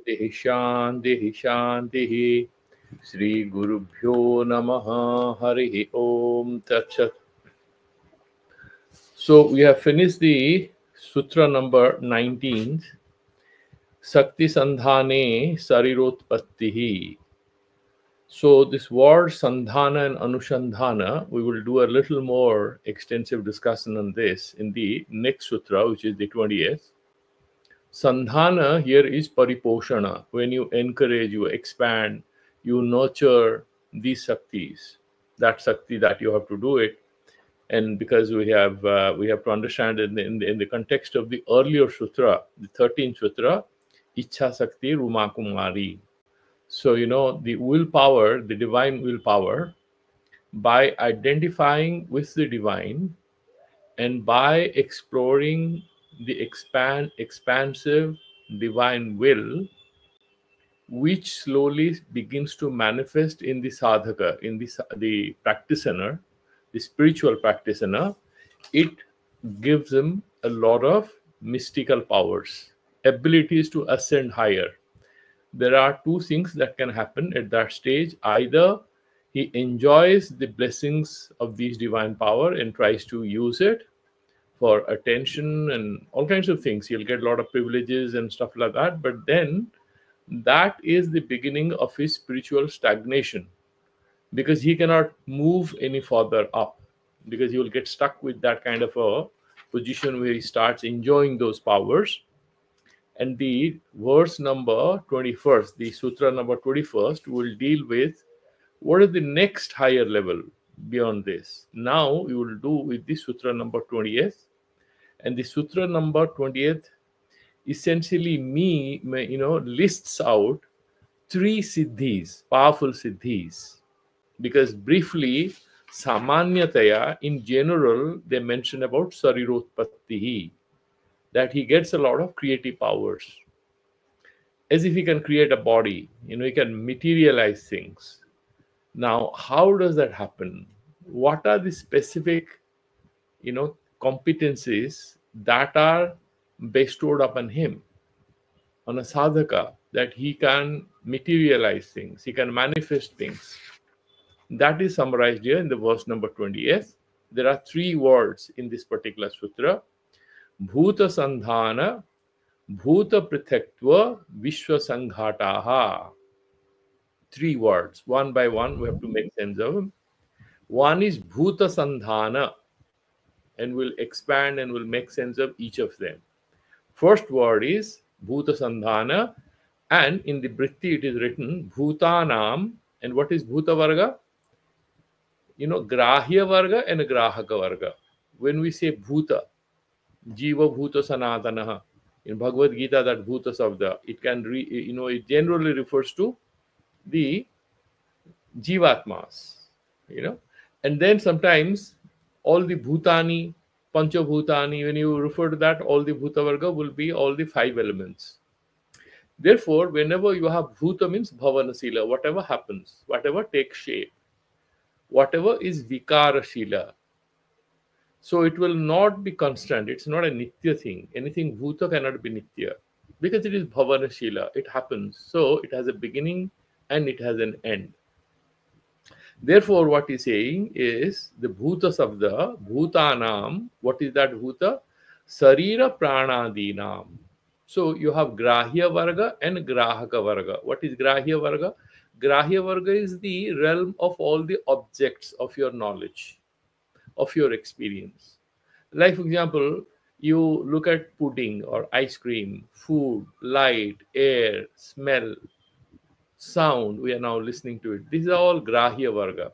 Shanti Shanti Shanti. Shri Gurubhyo Namaha Harihi Om Tat Sat. So we have finished the sutra number 19, Sakti Sandhane Sarirotpattihi. So this word Sandhana and Anushandhana, we will do a little more extensive discussion on this in the next sutra, which is the 20th. Sandhana here is pariposhana. When you encourage, you expand, you nurture these Shaktis. That Shakti that you have to do it. And because we have to understand in the context of the earlier sutra, the 13th sutra, Ichha Sakti Ruma Kumari. So, the willpower, the divine willpower, by identifying with the divine and by exploring the expansive divine will, which slowly begins to manifest in the sadhaka, in the practitioner, the spiritual practitioner, it gives him a lot of mystical powers, abilities to ascend higher. There are two things that can happen at that stage. Either he enjoys the blessings of these divine power and tries to use it for attention and all kinds of things. He'll get a lot of privileges and stuff like that. But then that is the beginning of his spiritual stagnation, because he cannot move any further up, because he will get stuck with that kind of a position where he starts enjoying those powers. And the verse number 21st, the sutra number 21st, will deal with what is the next higher level beyond this. Now we will do with the sutra number 20th. And the sutra number 20th essentially lists out three siddhis, powerful siddhis. Because briefly, samanyataya, in general, they mention about sarirotpattihi, that he gets a lot of creative powers. As if he can create a body, he can materialize things. Now, how does that happen? What are the specific, competencies that are bestowed upon him, on a sadhaka, that he can materialize things, he can manifest things? That is summarized here in the verse number 20th. There are three words in this particular sutra: Bhuta Sandhana, Bhuta Prithakva, Vishwa Sanghataha. Three words. One by one, we have to make sense of them. One is Bhuta Sandhana, and we'll expand and we'll make sense of each of them. First word is Bhuta Sandhana, and in the Britti it is written Bhutanam. And what is Bhuta Varga? Grahya Varga and Grahaka Varga. When we say Bhuta, Jiva Bhuta Sanatanaha, in Bhagavad Gita, that Bhuta Sabda, it can it generally refers to the Jivatmas, and then sometimes all the Bhutani, Panchabhutani, when you refer to that, all the Bhuta Varga will be all the five elements. Therefore, whenever you have Bhuta, means Bhavanasila, whatever happens, whatever takes shape, whatever is Vikarashila. So it will not be constant. It's not a Nitya thing. Anything Bhuta cannot be Nitya, because it is Bhavanashila. It happens. So it has a beginning and it has an end. Therefore, what he's saying is the Bhuta Sabda, Bhutanam. What is that Bhuta? Sarira Pranadinam. So you have Grahya Varga and Grahaka Varga. What is Grahya Varga? Grahya Varga is the realm of all the objects of your knowledge, of your experience. Like, for example, you look at pudding or ice cream, food, light, air, smell, sound. We are now listening to it. These are all Grahya Varga.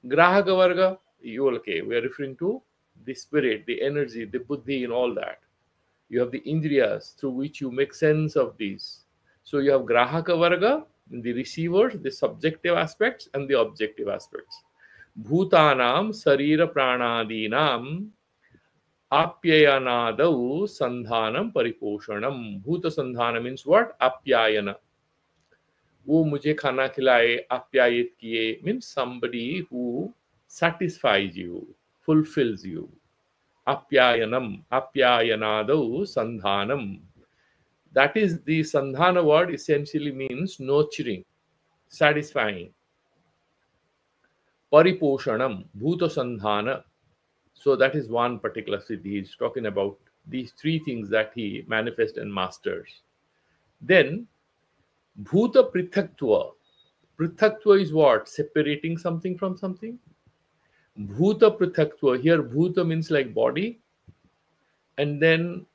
Grahaka Varga, we are referring to the spirit, the energy, the buddhi, and all that. You have the indriyas through which you make sense of these. So you have Grahaka Varga, the receivers, the subjective aspects and the objective aspects. Bhutanam sarira pranadinam apyayanadau sandhanam pariposhanam. Bhuta sandhana means what? Apyayana. वो मुझे खाना खिलाए, आप्यायित किए, means somebody who satisfies you, fulfills you. Apyayanam, apyayanadau sandhanam. That is, the sandhana word essentially means nurturing, satisfying. Pariposhanam, bhuta sandhana. So that is one particular siddhi. He's talking about these three things that he manifests and masters. Then bhuta prithaktua. Prithaktua is what? Separating something from something. Bhuta prithaktua. Here bhuta means like body. And then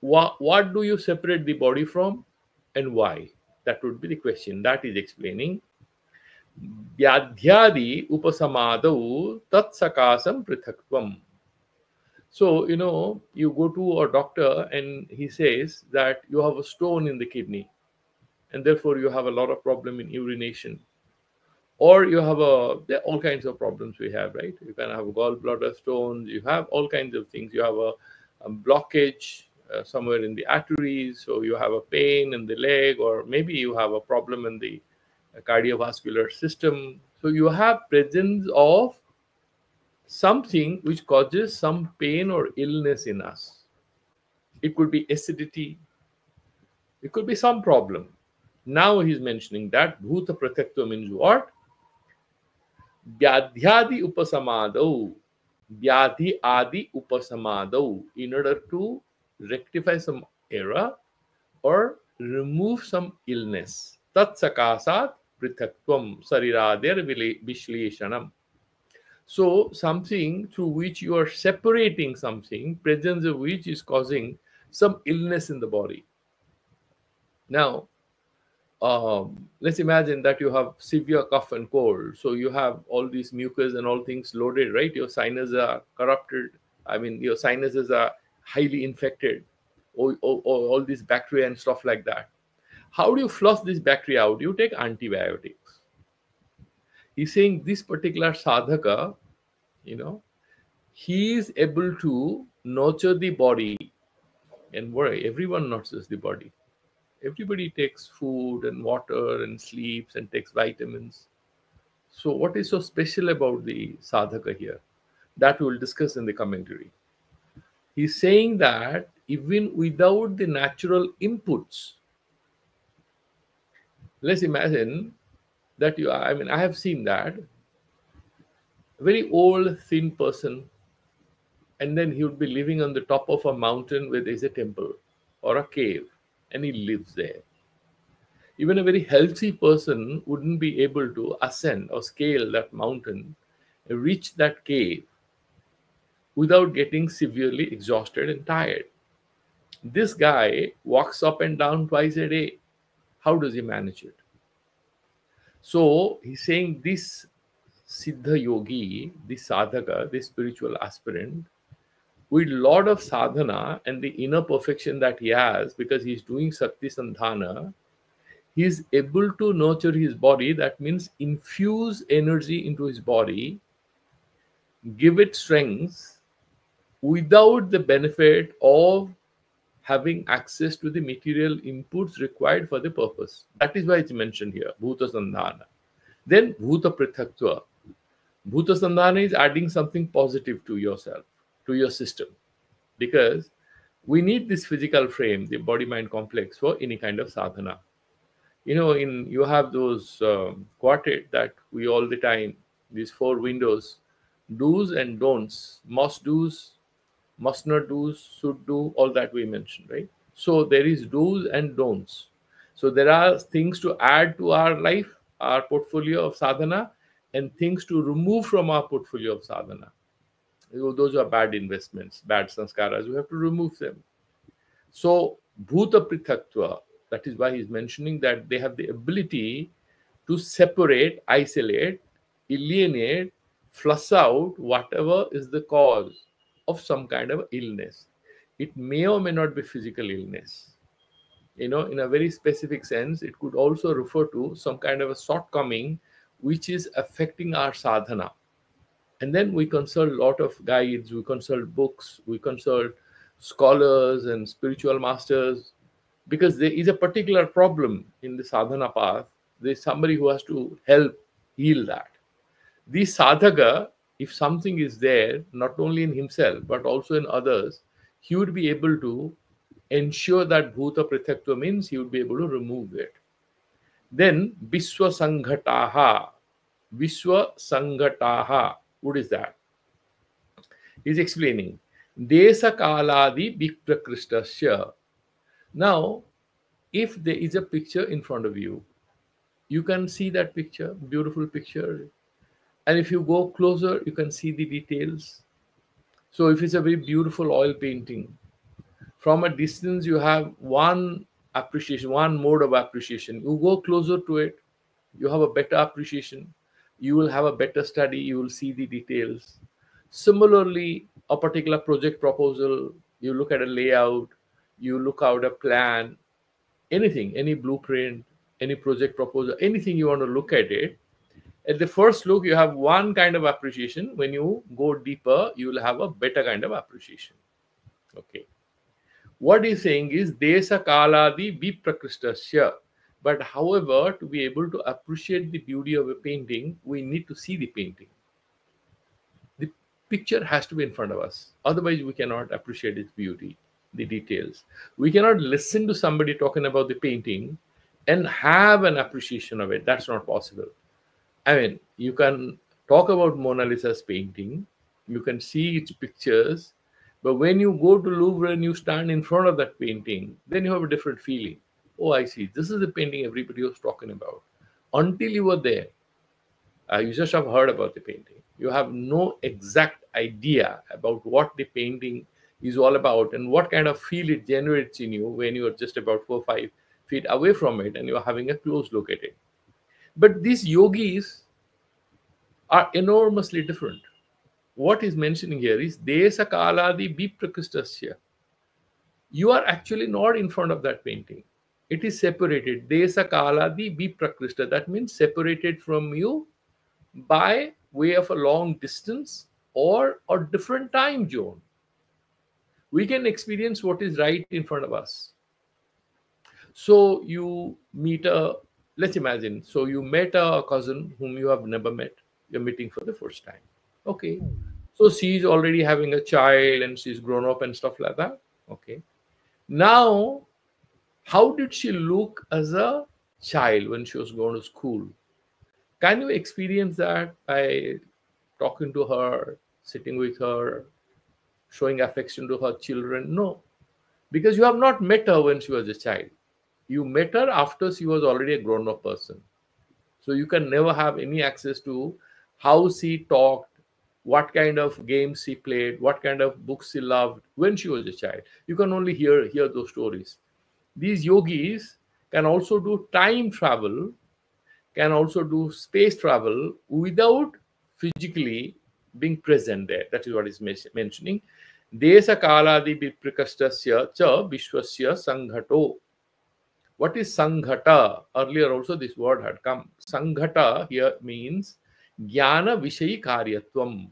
what do you separate the body from and why? That would be the question. That is explaining. Vyadhyadi upasamadau tatsakasam prithakvam. So, you go to a doctor and he says that you have a stone in the kidney and therefore you have a lot of problem in urination. Or there are all kinds of problems we have, right? You can have gallbladder stones, you have all kinds of things. You have a blockage somewhere in the arteries, so you have a pain in the leg, or maybe you have a problem in the cardiovascular system. So you have presence of something which causes some pain or illness in us. It could be acidity, it could be some problem. Now he's mentioning that bhuta pratyakta means what? Vyadhyadi upasamadau. Vyadhi adi upasamadau. In order to rectify some error or remove some illness. Tat sakasat prithakvam sariradir vishleshanam. So something through which you are separating something, presence of which is causing some illness in the body. Now, let's imagine that you have severe cough and cold. So you have all these mucus and all things loaded, right? Your sinuses are corrupted. I mean, your sinuses are highly infected. Or all these bacteria and stuff like that. How do you flush this bacteria out? You take antibiotics. He's saying this particular sadhaka, he is able to nurture the body. And worry, everyone nurtures the body. Everybody takes food and water and sleeps and takes vitamins. So what is so special about the sadhaka here? That we will discuss in the commentary. He's saying that even without the natural inputs, let's imagine that I have seen that a very old, thin person, and then he would be living on the top of a mountain where there is a temple or a cave, and he lives there. Even a very healthy person wouldn't be able to ascend or scale that mountain, reach that cave without getting severely exhausted and tired. This guy walks up and down twice a day. How does he manage it? So he's saying this Siddha Yogi, this sadhaka, this spiritual aspirant, with lot of sadhana and the inner perfection that he has, because he's doing Sakti Sandhana, he is able to nurture his body. That means infuse energy into his body, give it strength without the benefit of having access to the material inputs required for the purpose. That is why it's mentioned here, Bhuta Sandhana. Then Bhuta Prithakva. Bhuta Sandhana is adding something positive to yourself, to your system. Because we need this physical frame, the body-mind complex, for any kind of sadhana. You have those quartet that we all the time, these 4 windows, do's and don'ts, must do's, must not do's, should do, all that we mentioned, right? So there is do's and don'ts. So there are things to add to our life, our portfolio of sadhana, and things to remove from our portfolio of sadhana. Those are bad investments, bad sanskaras. We have to remove them. So bhuta prithakva, that is why he's mentioning that they have the ability to separate, isolate, alienate, flush out whatever is the cause of some kind of illness. It may or may not be physical illness. In a very specific sense, it could also refer to some kind of a shortcoming which is affecting our sadhana. And then we consult a lot of guides, we consult books, we consult scholars and spiritual masters, because there is a particular problem in the sadhana path. There is somebody who has to help heal that. The sadhaka, if something is there, not only in himself, but also in others, he would be able to ensure that bhuta prithakva means he would be able to remove it. Then Vishwa Sanghataha. Vishwa Sanghataha. What is that? He's explaining. Desa Kaladi Viprakrishtasya. Now, if there is a picture in front of you, you can see that picture, beautiful picture. And if you go closer, you can see the details. So if it's a very beautiful oil painting, from a distance you have one appreciation, one mode of appreciation. You go closer to it, you have a better appreciation. You will have a better study, you will see the details. Similarly, a particular project proposal, you look at a layout, you look out a plan, anything, any blueprint, any project proposal, anything you want to look at it. At the first look, you have one kind of appreciation. When you go deeper, you will have a better kind of appreciation. Okay. What he's saying is Desa Kaladi Viprakrishtasya. But however, to be able to appreciate the beauty of a painting, we need to see the painting. The picture has to be in front of us. Otherwise, we cannot appreciate its beauty, the details. We cannot listen to somebody talking about the painting and have an appreciation of it. That's not possible. I mean, you can talk about Mona Lisa's painting, you can see its pictures, but when you go to Louvre and you stand in front of that painting, then you have a different feeling. Oh, I see. This is the painting everybody was talking about. Until you were there, you just have heard about the painting. You have no exact idea about what the painting is all about and what kind of feel it generates in you when you are just about 4 or 5 feet away from it and you are having a close look at it. But these yogis are enormously different. What is mentioning here is Desa Kaladi Viprakrishtasya. You are actually not in front of that painting. It is separated. Desa Kaladi Viprakrishta. That means separated from you by way of a long distance or a different time zone. We can experience what is right in front of us. So you meet let's imagine, so you met a cousin whom you have never met. You're meeting for the first time. Okay. So she's already having a child and she's grown up and stuff like that. Okay. Now, how did she look as a child when she was going to school? Can you experience that by talking to her, sitting with her, showing affection to her children? No. Because you have not met her when she was a child. You met her after she was already a grown-up person. So you can never have any access to how she talked, what kind of games she played, what kind of books she loved when she was a child. You can only hear those stories. These yogis can also do time travel, can also do space travel without physically being present there. That is what is mentioning. Desa kaladi viprakrishtasya cha vishwasya sanghato. What is sanghata? Earlier also this word had come. Sanghata here means jnana vishayi karyatvam.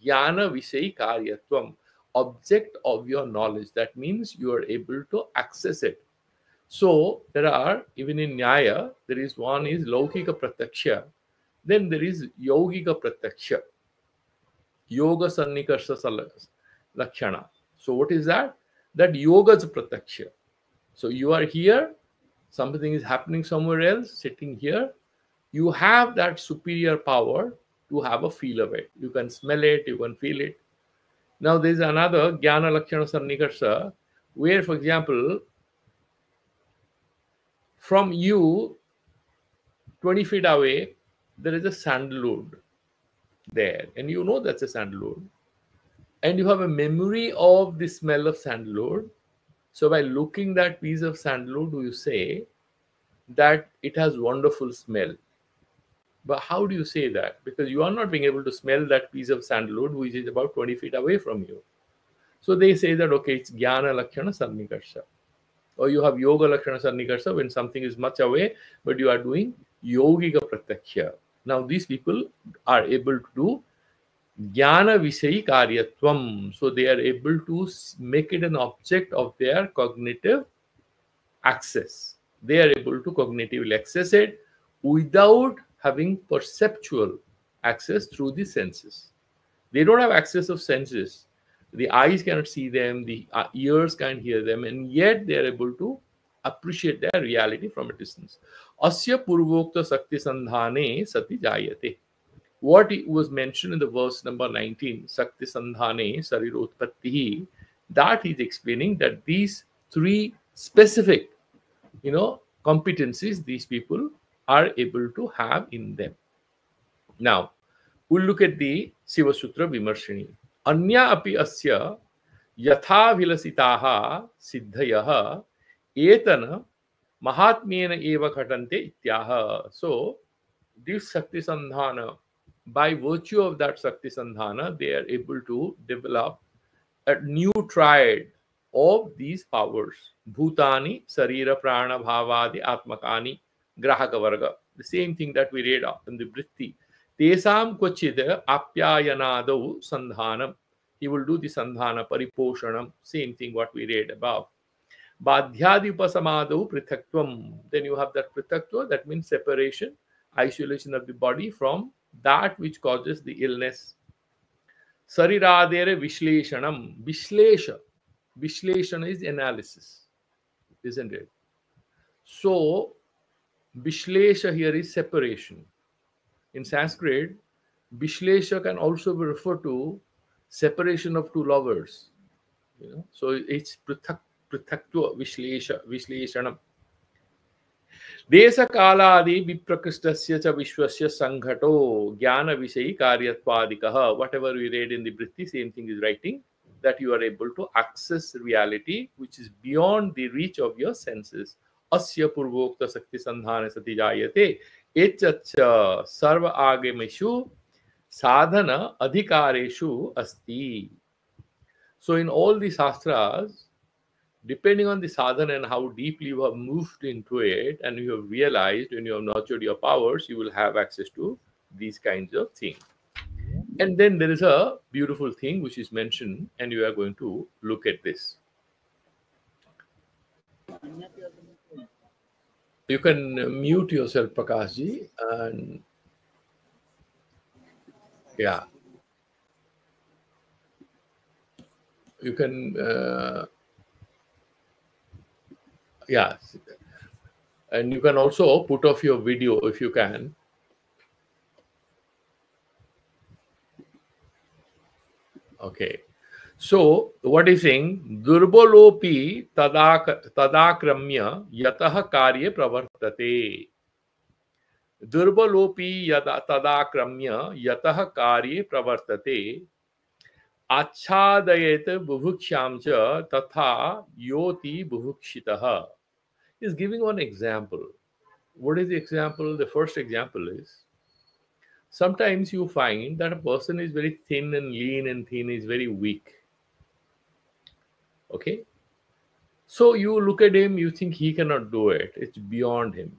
Jnana vishayi karyatvam. Object of your knowledge. That means you are able to access it. So there are, even in Nyaya, there is one is Laukika Pratyaksha. Then there is Yogika Pratyaksha. Yoga Sannikarsha Lakshana. So what is that? That yoga is Pratyaksha. So you are here, something is happening somewhere else, sitting here. You have that superior power to have a feel of it. You can smell it, you can feel it. Now there is another Jnana Lakshana Sannikarsha, where, for example, from you, 20 feet away, there is a sandalwood there. And you know that's a sandalwood. And you have a memory of the smell of sandalwood. So by looking that piece of sandalwood, you say that it has wonderful smell. But how do you say that? Because you are not being able to smell that piece of sandalwood, which is about 20 feet away from you. So they say that, okay, it's Jnana Lakshana Sannikarsha. Or you have Yoga Lakshana Sannikarsha when something is much away, but you are doing Yogika Pratyaksha. Now these people are able to do Jnana Vishayi Karyatvam. So they are able to make it an object of their cognitive access. They are able to cognitively access it without having perceptual access through the senses. They don't have access of senses The eyes cannot see them, the ears can't hear them, and yet they are able to appreciate their reality from a distance. Asya purvokta sakti sandhane sati jayate. What was mentioned in the verse number 19, sakti sandhane sarirotpattihi, that he's explaining that these three specific, competencies these people are able to have in them. Now, we'll look at the Shiva Sutra Vimarshini. Anya api asya yatha vilasitaha siddhayah etana mahatmyena eva khatante ityaha. So, this Shakti Sandhana, by virtue of that Shakti Sandhana, they are able to develop a new triad of these powers. Bhutani, Sarira, Prana, Bhavadi, Atmakani, Grahaka Varga. The same thing that we read in the Vritti. Tesam Kochida Apyayanadau Sandhanam. He will do the Sandhana Pariposhanam. Same thing what we read above. Badhyadi Upasamadau Prithakvam. Then you have that Prithakva, that means separation, isolation of the body from that which causes the illness. Sariradere Vishleshanam. Vishlesha. Vishleshana is analysis, isn't it? So, Vishlesha here is separation. In Sanskrit, Vishlesha can also be referred to separation of two lovers. So it's Prithakva Vishleshanam. Desa kaladi viprakrishtasya cha vishwasya sanghato jnana vishayi karyatvadikaha. Whatever we read in the Vritti, same thing is writing, that you are able to access reality which is beyond the reach of your senses. Asya purvokta sakti sandhane sati jayate echacha sarva agameshu sadhana adhikareshu asti. So in all the shastras, depending on the sadhana and how deeply you have moved into it and you have realized and you have nurtured your powers, you will have access to these kinds of things. And then there is a beautiful thing which is mentioned, and you are going to look at this. You can mute yourself, Prakashji, and yeah, you can, yeah, and you can also put off your video if you can. Okay. So, what is saying? Durbalopi tadakramya yatah karye pravartate. Durbalopi tadakramya yatah karye pravartate. Achadayet bubhukshyamcha tatha yoti bubhukshitaha. He is giving one example. What is the example? The first example is, sometimes you find that a person is very thin and lean and thin, is very weak. Okay? So you look at him, you think he cannot do it. It's beyond him.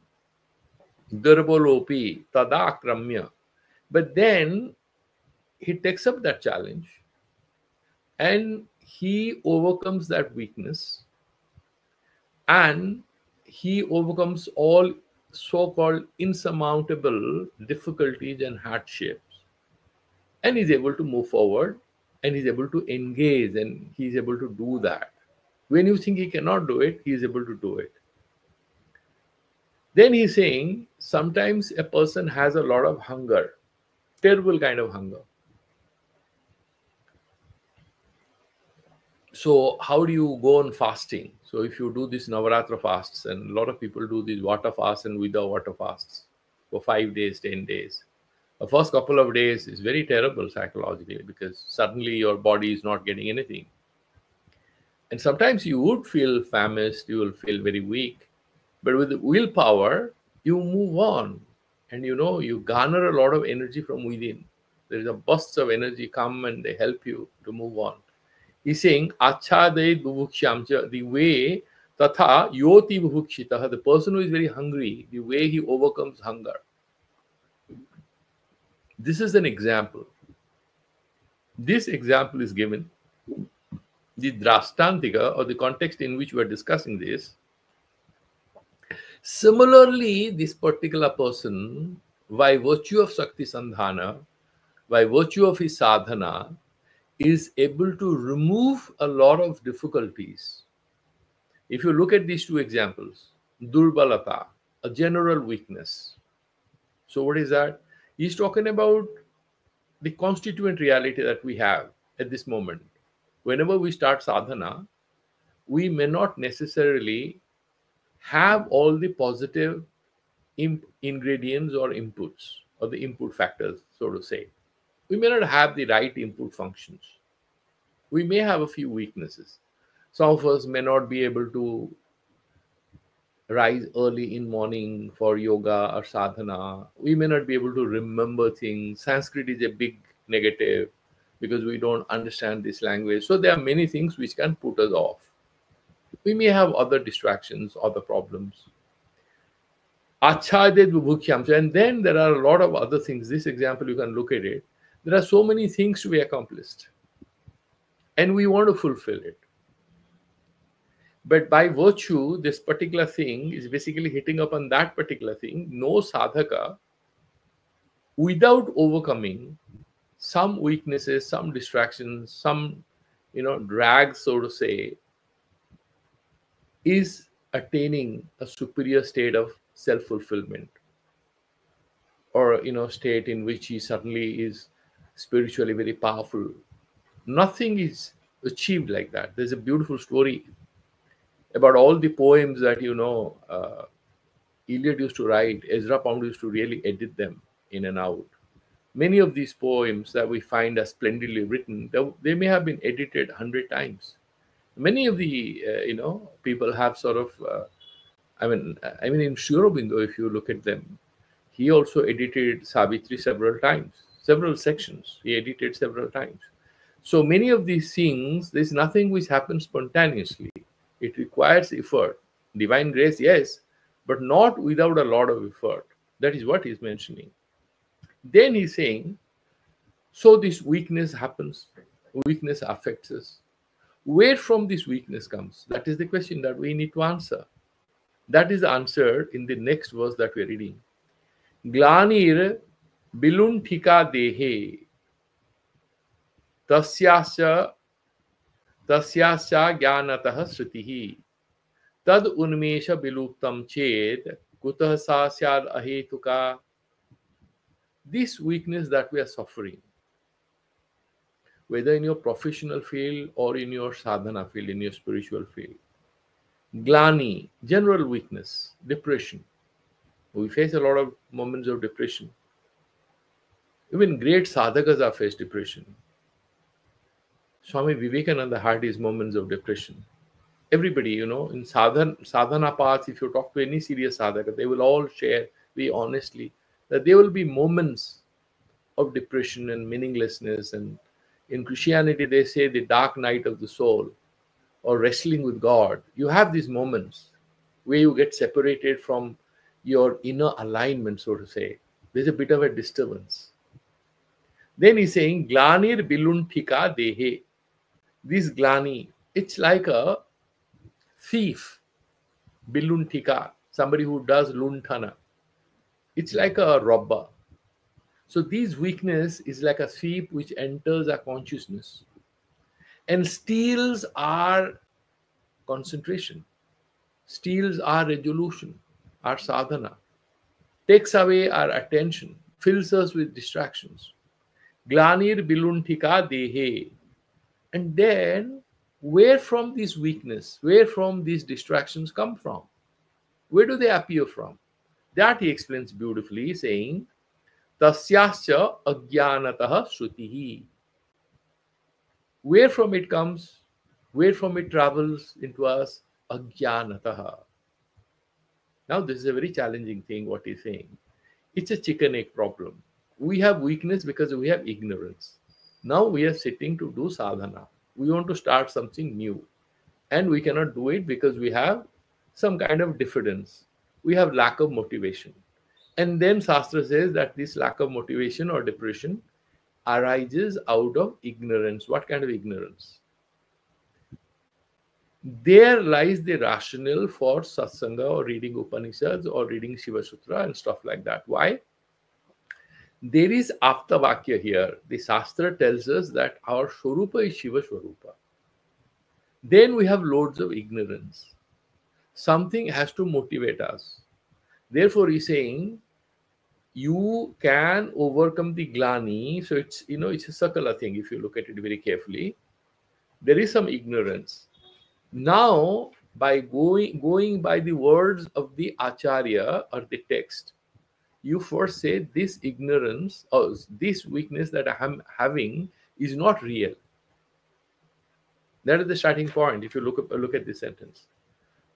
Durbalopi tadakramya. But then he takes up that challenge and he overcomes that weakness and he overcomes all so-called insurmountable difficulties and hardships, and he's able to move forward and he's able to engage and he's able to do that. When you think he cannot do it, he is able to do it. Then he's saying sometimes a person has a lot of hunger, terrible kind of hunger. So how do you go on fasting? So if you do this Navaratra fasts, and a lot of people do these water fasts and without water fasts for 5 days, 10 days. The first couple of days is very terrible psychologically because suddenly your body is not getting anything. And sometimes you would feel famished, you will feel very weak. But with the willpower, you move on. And you garner a lot of energy from within. There is a burst of energy come and they help you to move on. He's saying, Achade bubhukshyamcha, the way tatha yoti bubhukshitaha, the person who is very hungry, the way he overcomes hunger. This is an example. This example is given. The drashtantika, or the context in which we are discussing this. Similarly, this particular person, by virtue of Shakti Sandhana, by virtue of his sadhana, is able to remove a lot of difficulties. If you look at these two examples, durbalata, a general weakness. So what is that? He's talking about the constituent reality that we have at this moment. Whenever we start sadhana, we may not necessarily have all the positive ingredients or inputs, or the input factors, so to say. We may not have the right input functions. We may have a few weaknesses. Some of us may not be able to rise early in morning for yoga or sadhana. We may not be able to remember things. Sanskrit is a big negative because we don't understand this language. So there are many things which can put us off. We may have other distractions, other problems. Achaded vibhukhyam. And then there are a lot of other things. This example, you can look at it. There are so many things to be accomplished. And we want to fulfill it. But by virtue, this particular thing is basically hitting upon that particular thing. No sadhaka, without overcoming some weaknesses, some distractions, some drags, so to say, is attaining a superior state of self-fulfillment, or state in which he suddenly is spiritually very powerful. Nothing is achieved like that. There's a beautiful story about all the poems that Eliot used to write. Ezra Pound used to really edit them in and out. Many of these poems that we find are splendidly written, they may have been edited 100 times. Many of the people have sort of I mean in Sri Aurobindo, if you look at them, he also edited Savitri several times, several sections he edited several times. So many of these things, there's nothing which happens spontaneously. It requires effort. Divine grace, yes, but not without a lot of effort. That is what he's mentioning. Then he's saying, so this weakness happens, weakness affects us. Where from this weakness comes? That is the question that we need to answer. That is answered in the next verse that we are reading. Glanir bilunthika dehe tasyasya jnanatah sritihi tad unmesha biluptam ched kutah sa syad ahetuka. This weakness that we are suffering, whether in your professional field or in your sadhana field, in your spiritual field, glani, general weakness, depression. We face a lot of moments of depression. Even great sadhakas have faced depression. Swami Vivekananda had his moments of depression. Everybody, in sadhana paths, if you talk to any serious sadhaka, they will all share very honestly that there will be moments of depression and meaninglessness. And in Christianity, they say the dark night of the soul, or wrestling with God. You have these moments where you get separated from your inner alignment, so to say. There's a bit of a disturbance. Then he's saying, Glanir bilunthika dehe. This glani, it's like a thief. Bilunthika, somebody who does lunthana. It's like a robber. So this weakness is like a thief which enters our consciousness and steals our concentration, steals our resolution, our sadhana, takes away our attention, fills us with distractions. Glanir bilunthika dehe. And then, where from this weakness, where from these distractions come from? Where do they appear from? That he explains beautifully, saying, Tasyasya ajnanatah srutihi. Where from it comes, where from it travels into us, ajnanatah. Now, this is a very challenging thing, what he's saying. It's a chicken egg problem. We have weakness because we have ignorance. Now we are sitting to do sadhana. We want to start something new. And we cannot do it because we have some kind of diffidence. We have lack of motivation. And then Shastra says that this lack of motivation or depression arises out of ignorance. What kind of ignorance? There lies the rationale for satsanga or reading Upanishads or reading Shiva Sutra and stuff like that. Why? There is Aptavakya here. The Shastra tells us that our Swarupa is Shiva Swarupa. Then we have loads of ignorance. Something has to motivate us. Therefore, he's saying you can overcome the glani. So it's it's a sakala thing if you look at it very carefully. There is some ignorance. Now, by going by the words of the Acharya or the text, you first say this ignorance or this weakness that I am having is not real. That is the starting point. If you look at this sentence,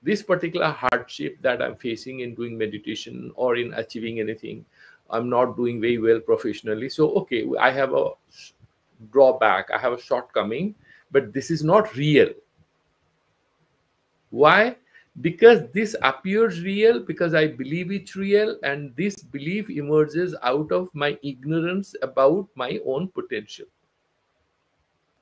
this particular hardship that I'm facing in doing meditation or in achieving anything, I'm not doing very well professionally. So, okay, I have a drawback, I have a shortcoming, but this is not real. Why? Because this appears real, because I believe it's real, and this belief emerges out of my ignorance about my own potential.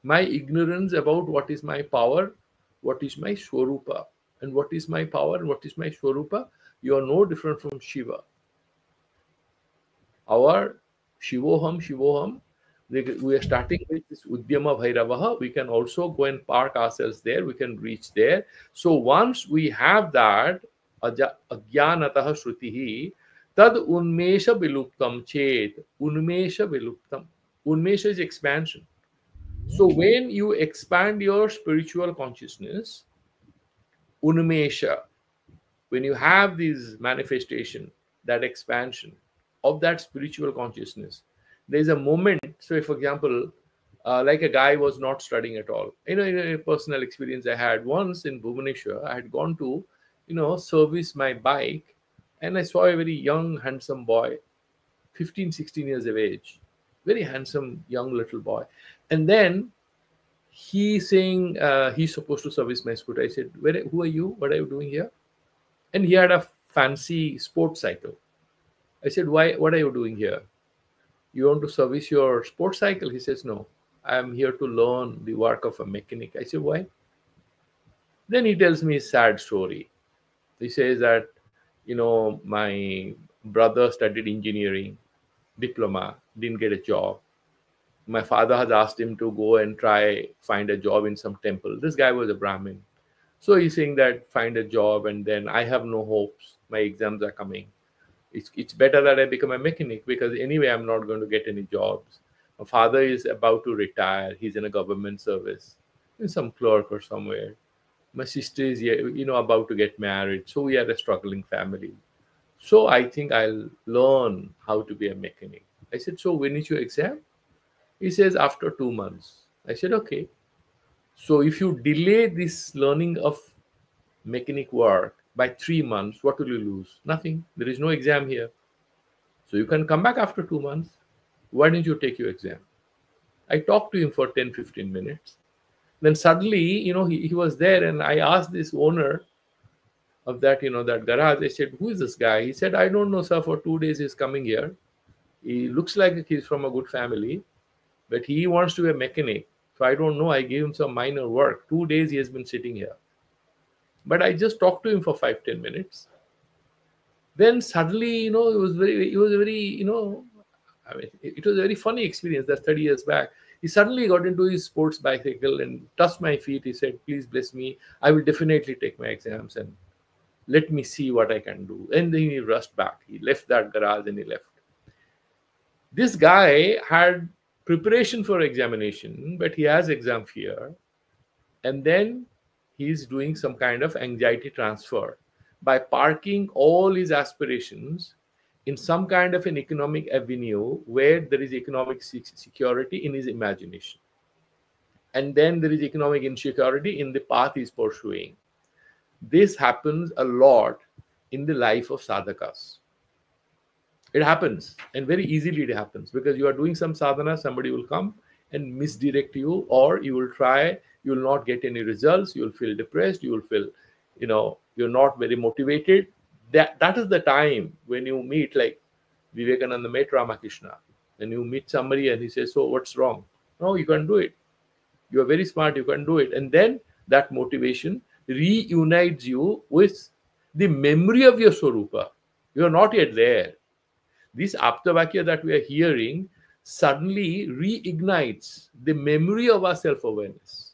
My ignorance about what is my power, what is my Swarupa, and what is my power and what is my Swarupa. You are no different from Shiva. Our Shivoham, we are starting with this Udyama Bhairavaha. We can also go and park ourselves there. We can reach there. So once we have that, Ajnanataha Shrutihi, Tad Unmesha Viluptam Chet. Unmesha Viluptam. Unmesha is expansion. So when you expand your spiritual consciousness, Unmesha, when you have this manifestation, that expansion of that spiritual consciousness, there's a moment. So, for example, like a guy was not studying at all. In a personal experience I had once in Bhubaneswar, I had gone to, service my bike, and I saw a very young, handsome boy, 15, 16 years of age, very handsome, young little boy. And then he's saying he's supposed to service my scooter. I said, who are you? What are you doing here? And he had a fancy sports cycle. I said, what are you doing here? You want to service your sports cycle? He says, no, I'm here to learn the work of a mechanic. I said, why? Then he tells me a sad story. He says that, my brother studied engineering, diploma, didn't get a job. My father has asked him to go and find a job in some temple. This guy was a Brahmin. So he's saying that find a job, and then I have no hopes. My exams are coming. It's better that I become a mechanic, because anyway, I'm not going to get any jobs. My father is about to retire. He's in a government service, in some clerk or somewhere. My sister is, about to get married. So we are a struggling family. So I think I'll learn how to be a mechanic. I said, so when is your exam? He says, after 2 months. I said, okay. So if you delay this learning of mechanic work by 3 months, what will you lose? Nothing. There is no exam here. So you can come back after 2 months. Why didn't you take your exam? I talked to him for 10, 15 minutes. Then suddenly, he was there, and I asked this owner of that, that garage. I said, who is this guy? He said, I don't know, sir. For 2 days he's coming here. He looks like he's from a good family, but he wants to be a mechanic. So I don't know. I gave him some minor work. 2 days he has been sitting here. But I just talked to him for 5, 10 minutes. Then suddenly, it was a very, it was a very funny experience. That's 30 years back. He suddenly got into his sports bicycle and touched my feet. He said, please bless me. I will definitely take my exams and let me see what I can do. And then he rushed back. He left that garage and he left. This guy had preparation for examination, but he has exam fear. And then he's doing some kind of anxiety transfer by parking all his aspirations in some kind of an economic avenue where there is economic security in his imagination. And then there is economic insecurity in the path he's pursuing. This happens a lot in the life of sadhakas. It happens, and very easily it happens, because you are doing some sadhana, somebody will come and misdirect you, or you will try, you will not get any results, you will feel depressed, you will feel, you're not very motivated. That is the time when you meet, like Vivekananda met Ramakrishna, and you meet somebody and he says, so what's wrong? No, you can do it. You are very smart, you can do it. And then that motivation reunites you with the memory of your Swarupa. You are not yet there. This Aptavakya that we are hearing suddenly reignites the memory of our self-awareness.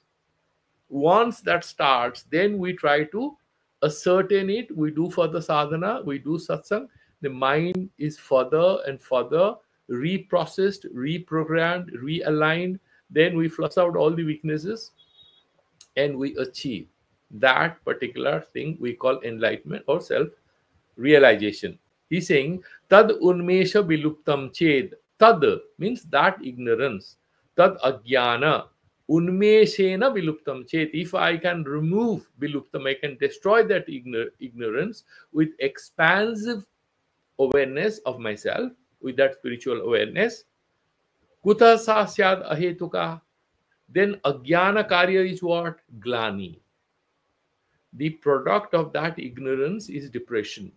Once that starts, then we try to ascertain it. We do further sadhana, we do satsang. The mind is further and further reprocessed, reprogrammed, realigned. Then we flush out all the weaknesses and we achieve that particular thing we call enlightenment or self-realization. He's saying, Tad unmesha viluptam ched. Tad means that ignorance. Tad ajnana. Unmeshena viluptam ched. If I can remove viluptam, I can destroy that ignorance with expansive awareness of myself, with that spiritual awareness. Kuta sa syad ahetuka. Then ajnana karya is what? Glani. The product of that ignorance is depression,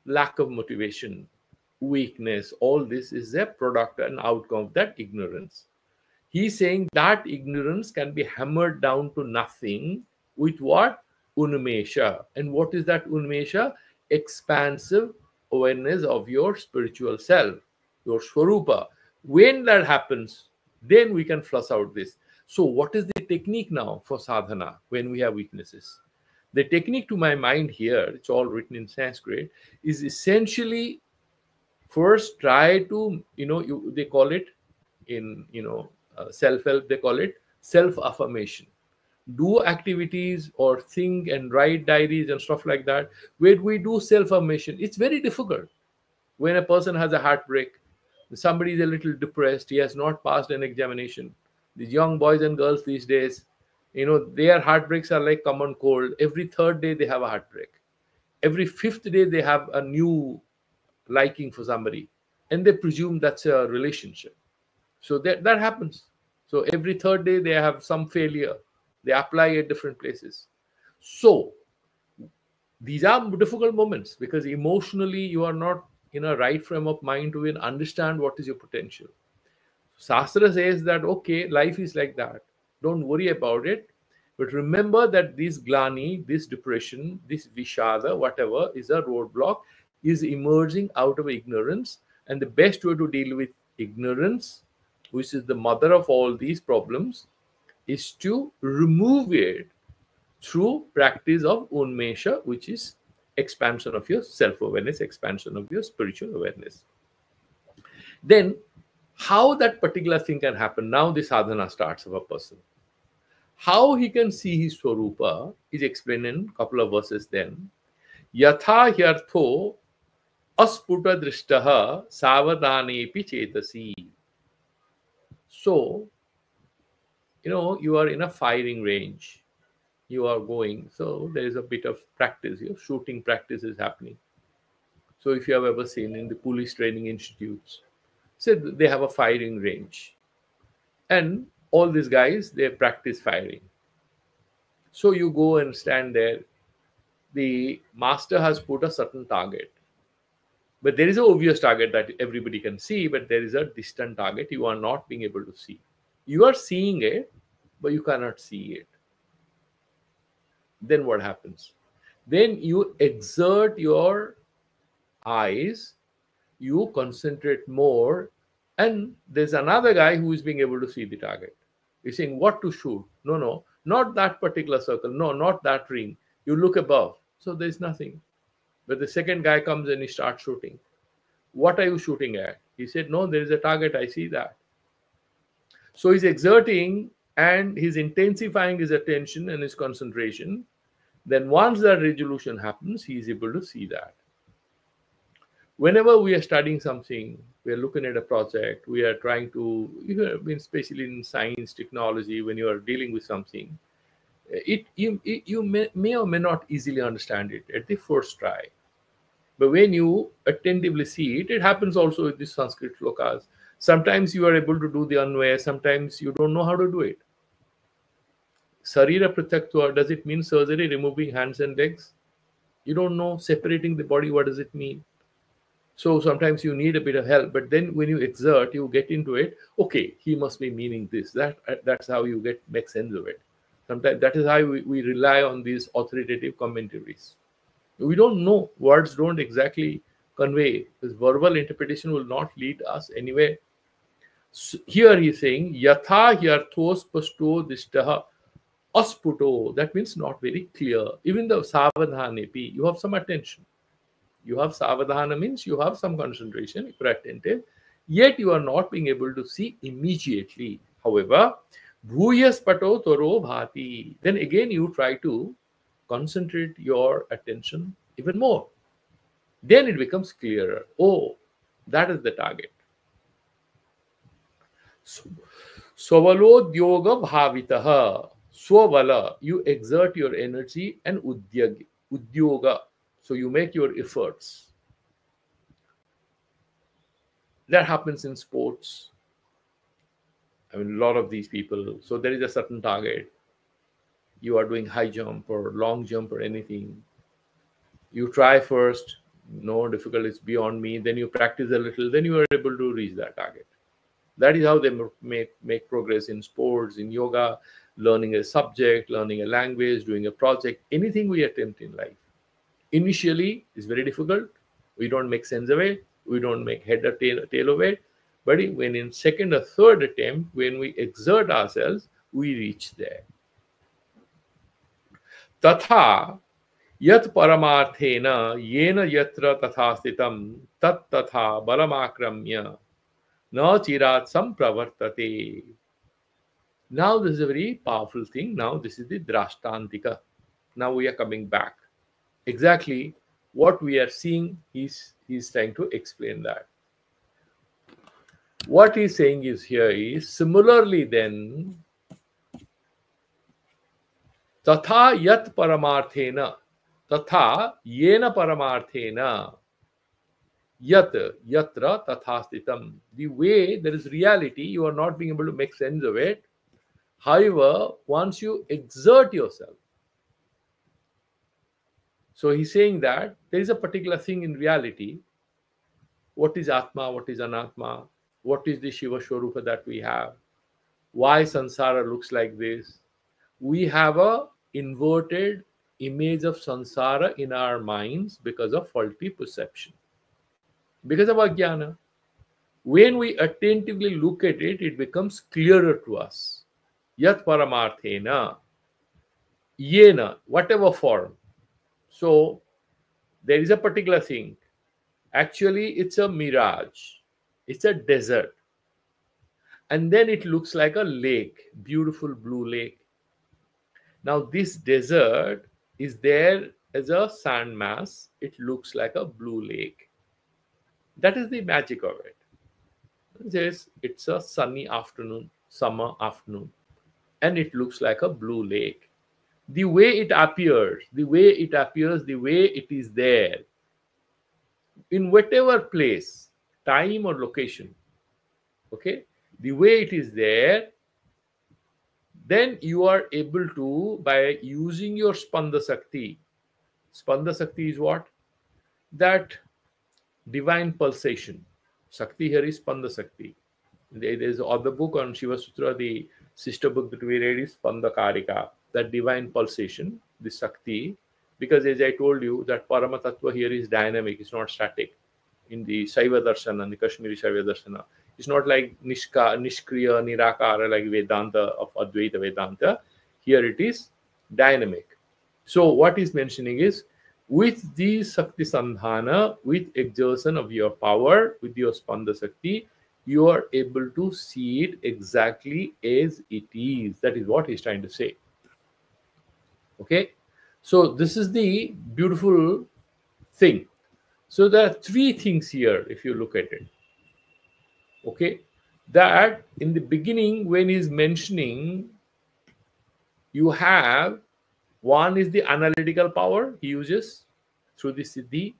lack of motivation, weakness. All this is a product and outcome of that ignorance. He's saying that ignorance can be hammered down to nothing with what? Unmesha. And what is that unmesha? Expansive awareness of your spiritual self, your swarupa. When that happens, then we can flush out this. So what is the technique now for sadhana when we have weaknesses? The technique to my mind here, it's all written in Sanskrit, is essentially first try to, they call it in, self-help, they call it self-affirmation. Do activities or think and write diaries and stuff like that, where we do self-affirmation. It's very difficult. When a person has a heartbreak, somebody is a little depressed, he has not passed an examination. These young boys and girls these days, their heartbreaks are like common cold. Every third day they have a heartbreak. Every fifth day they have a new liking for somebody, and they presume that's a relationship. So that happens. So every third day they have some failure. They apply at different places. So these are difficult moments because emotionally you are not in a right frame of mind to even understand what is your potential. Shastra says that, okay, life is like that. Don't worry about it. But remember that this glani, this depression, this vishada, whatever is a roadblock, is emerging out of ignorance. And the best way to deal with ignorance, which is the mother of all these problems, is to remove it through practice of unmesha, which is expansion of your self-awareness, expansion of your spiritual awareness. Then, how that particular thing can happen, now the sadhana starts of a person. How he can see his swarupa is explained in a couple of verses then. Yatha hyartho asputa drishtaha savadhanepi chetasi. So, you are in a firing range. You are going. So, there is a bit of practice. Your shooting practice is happening. So, if you have ever seen in the police training institutes, say they have a firing range. And all these guys, they practice firing. So you go and stand there. The master has put a certain target. But there is an obvious target that everybody can see, but there is a distant target you are not being able to see. You are seeing it, but you cannot see it. Then what happens? Then you exert your eyes, you concentrate more, and there's another guy who is being able to see the target. You're saying what to shoot. No, not that particular circle. No, not that ring. You look above. So there's nothing. But the second guy comes and he starts shooting. What are you shooting at? He said, no, there is a target. I see that. So he's exerting and he's intensifying his attention and his concentration. Then once that resolution happens, he is able to see that. Whenever we are studying something, we are looking at a project, we are trying to, especially in science, technology, when you are dealing with something, you may or may not easily understand it at the first try. But when you attentively see it, it happens also with the Sanskrit shlokas. Sometimes you are able to do the anvaya, sometimes you don't know how to do it. Sarira Prithaktva, does it mean surgery, removing hands and legs? You don't know, separating the body, what does it mean? So sometimes you need a bit of help, but then when you exert, you get into it. Okay, he must be meaning this. That's how you make sense of it. Sometimes that is how we rely on these authoritative commentaries. We don't know. Words don't exactly convey. This verbal interpretation will not lead us anywhere. So here he's saying yatha yarthos pasto dishtaha asputo. That means not very clear. Even the savadhanepi, you have some attention. You have savadhana means you have some concentration, you're attentive, yet you are not being able to see immediately. However, bhuyas pato toro bhati. Then again you try to concentrate your attention even more. Then it becomes clearer. Oh, that is the target. Swavalodyoga bhavitaha. Swavala, you exert your energy, and udyoga, so you make your efforts. That happens in sports. I mean, a lot of these people. So there is a certain target. You are doing high jump or long jump or anything. You try first, no difficulty, it's beyond me. Then you practice a little, then you are able to reach that target. That is how they make progress in sports, in yoga, learning a subject, learning a language, doing a project, anything we attempt in life. Initially, it's very difficult. We don't make sense of it. We don't make head or tail of it. But when in second or third attempt, when we exert ourselves, we reach there. Tatha yat paramarthena yena yatra tatha stitam tat tatha balamakramya na chirat sampravartate. Now this is a very powerful thing. Now this is the drashtantika. Now we are coming back. Exactly what we are seeing, he's trying to explain that. What he's saying is here is similarly then tatha yat paramarthena tatha yena paramarthena yat yatra tatha stitam. The way there is reality, you are not being able to make sense of it. However, once you exert yourself, so he's saying that there is a particular thing in reality. What is Atma? What is Anatma? What is the Shiva Shwarupa that we have? Why Sansara looks like this? We have a inverted image of Sansara in our minds because of faulty perception, because of Ajnana. When we attentively look at it, it becomes clearer to us. Yat paramarthena, yena, whatever form. So there is a particular thing. Actually, it's a mirage. It's a desert. And then it looks like a lake, beautiful blue lake. Now this desert is there as a sand mass. It looks like a blue lake. That is the magic of it. It's a sunny afternoon, summer afternoon, and it looks like a blue lake. The way it appears, the way it is there, in whatever place, time or location, okay, the way it is there, then you are able to, by using your Spanda Sakti. Spanda Sakti is what? That divine pulsation. Sakti here is Spanda Sakti. There is other book on Shiva Sutra, the sister book that we read is Spanda Karika, that divine pulsation, the Sakti, because as I told you, that Parama Tattva here is dynamic, it's not static. In the Saiva Darshana, the Kashmiri Saiva Darshana, it's not like Nishkriya, Nirakara, like Vedanta of Advaita Vedanta. Here it is dynamic. So what he's mentioning is, with the Sakti Sandhana, with exertion of your power, with your Spanda Sakti, you are able to see it exactly as it is. That is what he's trying to say. Okay, so this is the beautiful thing. So there are three things here if you look at it. Okay, that in the beginning when he's mentioning, you have one is the analytical power he uses through the Siddhi,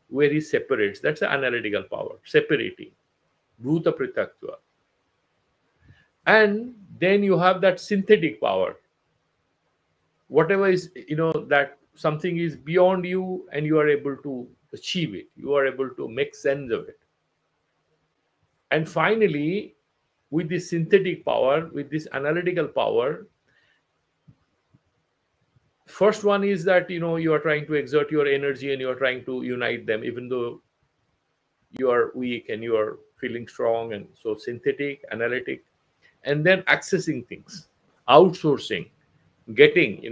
where he separates. That's the analytical power, separating. Bhuta Pritaktva. And then you have that synthetic power. Whatever is, that something is beyond you and you are able to achieve it. You are able to make sense of it. And finally, with this synthetic power, with this analytical power, first one is that, you are trying to exert your energy and you are trying to unite them, even though you are weak and you are feeling strong, and so synthetic, analytic, and then accessing things, outsourcing, getting,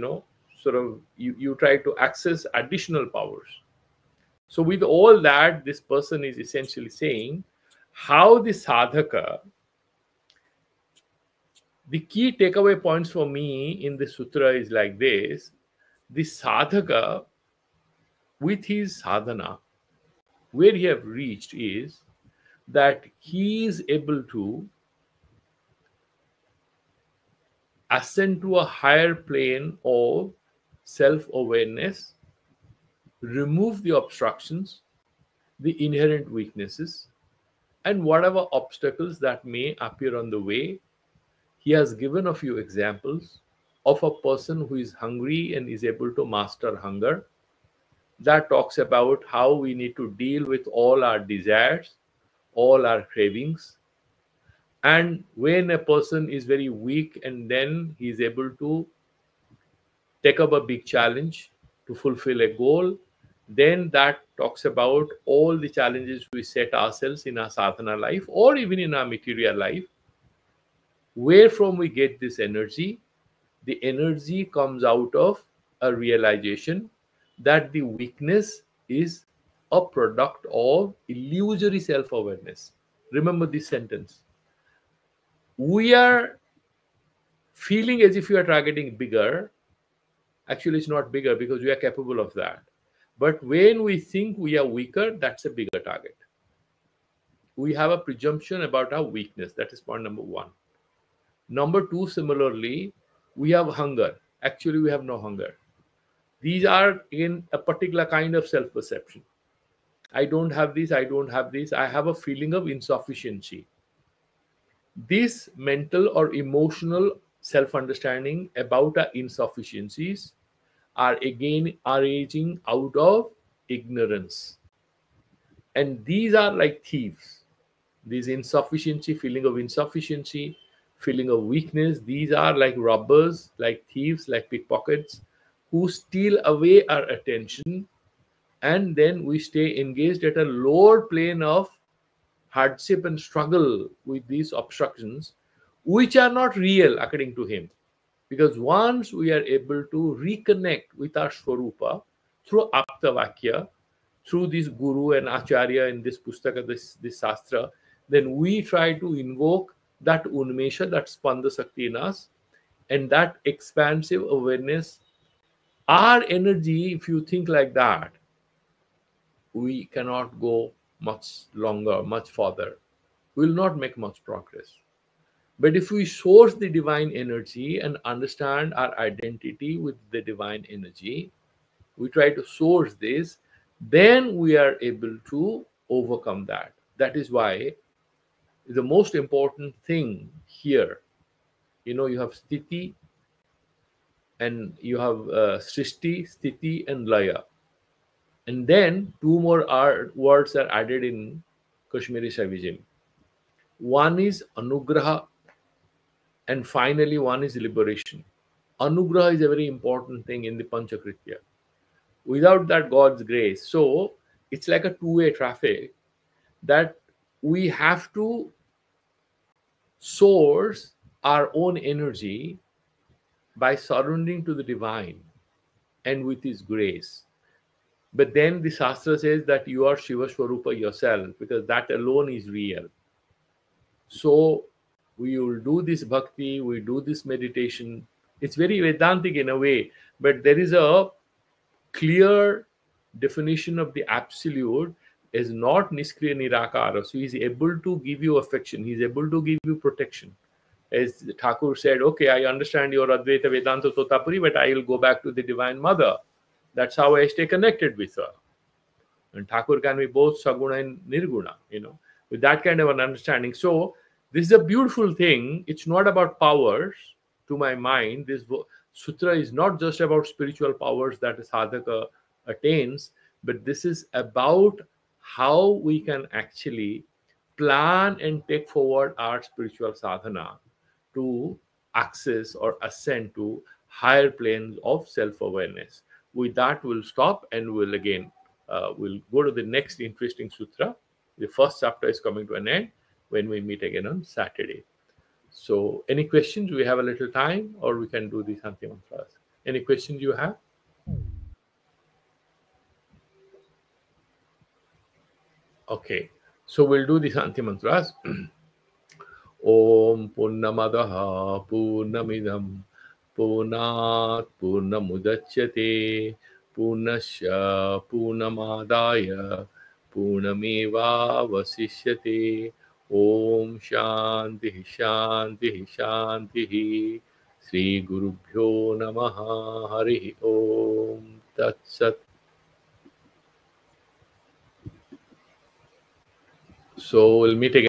sort of you try to access additional powers. So with all that, this person is essentially saying how the sadhaka, the key takeaway points for me in the sutra is like this: the sadhaka with his sadhana, where he have reached is that he is able to ascend to a higher plane of self-awareness, remove the obstructions, the inherent weaknesses, and whatever obstacles that may appear on the way. He has given a few examples of a person who is hungry and is able to master hunger. That talks about how we need to deal with all our desires, all our cravings. And when a person is very weak and then he is able to take up a big challenge to fulfill a goal, then that talks about all the challenges we set ourselves in our sadhana life or even in our material life. Where from we get this energy? The energy comes out of a realization that the weakness is a product of illusory self-awareness. Remember this sentence. We are feeling as if we are targeting bigger. Actually, it's not bigger because we are capable of that. But when we think we are weaker, that's a bigger target. We have a presumption about our weakness. That is point number one. Number two, similarly, we have hunger. Actually, we have no hunger. These are in a particular kind of self-perception. I don't have this, I don't have this. I have a feeling of insufficiency. This mental or emotional self-understanding about our insufficiencies are again arising out of ignorance. And these are like thieves. These insufficiency, feeling of insufficiency, feeling of weakness, these are like robbers, like thieves, like pickpockets, who steal away our attention, and then we stay engaged at a lower plane of hardship and struggle with these obstructions, which are not real according to him. Because once we are able to reconnect with our Swarupa through Aptavakya, through this Guru and Acharya in this Pustaka, this Shastra, then we try to invoke that Unmesha, that Spanda Sakti in us, and that expansive awareness. Our energy, if you think like that, we cannot go much longer, much further. We will not make much progress. But if we source the divine energy and understand our identity with the divine energy, we try to source this, then we are able to overcome that. That is why the most important thing here, you have Sthiti and you have Srishti, Sthiti, and Laya. And then two more words are added in Kashmiri Shaivism. One is Anugraha, and finally one is liberation. Anugraha is a very important thing in the Panchakritya. Without that, God's grace. So it's like a two-way traffic that we have to source our own energy by surrendering to the divine and with his grace. But then the Shastra says that you are Shiva Swarupa yourself, because that alone is real. So we will do this bhakti, we do this meditation. It's very Vedantic in a way, but there is a clear definition of the absolute is not Niskriya Nirakara. So he's able to give you affection, he's able to give you protection. As Thakur said, okay, I understand your Advaita Vedanta Totapuri, but I will go back to the Divine Mother. That's how I stay connected with her. And Thakur can be both Saguna and Nirguna, with that kind of an understanding. So this is a beautiful thing. It's not about powers, to my mind. This sutra is not just about spiritual powers that a sadhaka attains, but this is about how we can actually plan and take forward our spiritual sadhana to access or ascend to higher planes of self-awareness. With that, we'll stop and we'll go to the next interesting sutra. The first chapter is coming to an end when we meet again on Saturday. So, any questions? We have a little time, or we can do the Shanti Mantras. Any questions you have? Okay, so we'll do the Shanti Mantras. Om Purnamadaha Purnamidam Purnat Purnamudachyate Purnasya Purnamadaya Purnameva Vasishyate. Om Shanti Shanti Shanti. Sri Gurubhyo Namaha. Hari Om Tat Sat. So we'll meet again.